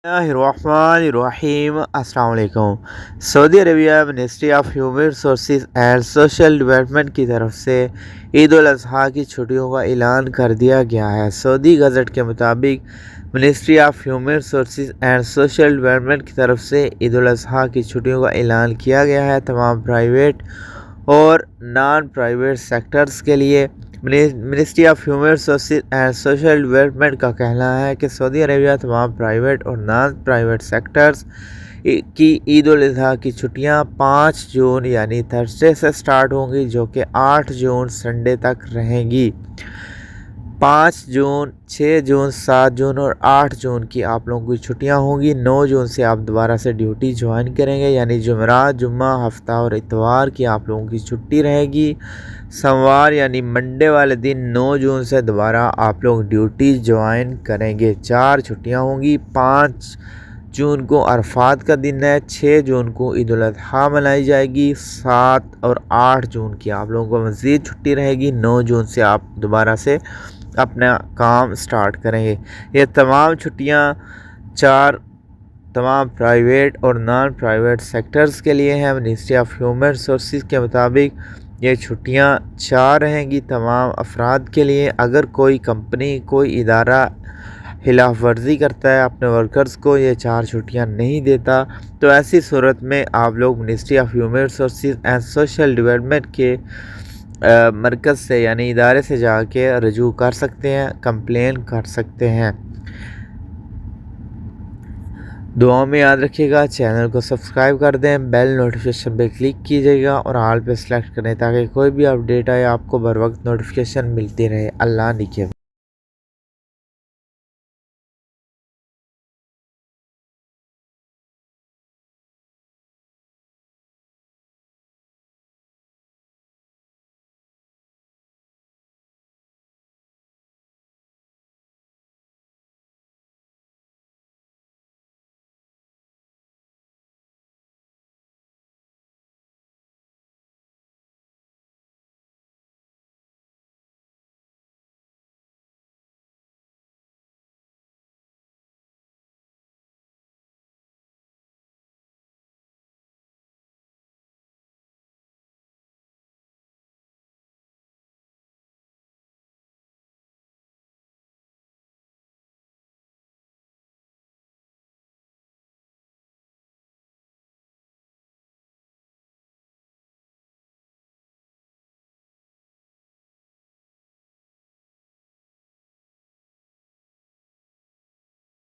बिस्मिल्लाहिर्रहमानिर्रहीम। अस्सलाम वालेकुम। Saudi Arabia ministry of human resources and social development की तरफ से ईद उल अज़हा की छुट्टियों का ऐलान कर दिया गया है। सऊदी गज़ट के मुताबिक ministry of human resources and social development की तरफ से ईद उल अज़हा की छुट्टियों का ऐलान किया गया है। तमाम प्राइवेट और नॉन प्राइवेट सेक्टर्स के लिए ministry of human resources and social development का कहना है कि सऊदी अरेबिया तमाम प्राइवेट और नॉन प्राइवेट सेक्टर्स की ईद उल अज़हा की छुट्टियां 5 जून यानी थर्सडे से स्टार्ट होंगी, जो कि 8 जून संडे तक रहेंगी। 5 जून, 6 जून, 7 जून और 8 जून की आप लोगों की छुट्टियां होंगी। 9 जून से आप दोबारा से ड्यूटी ज्वाइन करेंगे, यानी जुमेरात, जुम्मा, हफ्ता और इतवार की आप लोगों की छुट्टी रहेगी। सोमवार यानी मंडे वाले दिन 9 जून से दोबारा आप लोग ड्यूटी ज्वाइन करेंगे। 4 छुट्टियां होंगी। 5 जून को अरफात का दिन है। 6 जून को ईद उल अज़हा मनाई जाएगी। 7 और 8 जून की आप लोगों को मज़ीद छुट्टी रहेगी। 9 जून से आप दोबारा से अपना काम स्टार्ट करेंगे। ये तमाम छुट्टियां तमाम प्राइवेट और नॉन प्राइवेट सेक्टर्स के लिए हैं। मिनिस्ट्री ऑफ ह्यूमन रिसोर्सेज के मुताबिक ये छुट्टियां 4 रहेंगी तमाम अफराद के लिए। अगर कोई कंपनी, कोई इदारा खिलाफ वर्जी करता है, अपने वर्कर्स को ये 4 छुट्टियां नहीं देता, तो ऐसी सूरत में आप लोग ministry of human resources and social development के मरकज़ से यानी इदारे से जाके रजू कर सकते हैं, कंप्लेन कर सकते हैं। दुआ में याद रखिएगा, चैनल को सब्सक्राइब कर दें, बेल नोटिफिकेशन पे क्लिक कीजिएगा और ऑल पे सेलेक्ट करें ताकि कोई भी अपडेट आए आपको बर वक्त नोटिफिकेशन मिलती रहे। अल्लाह निके।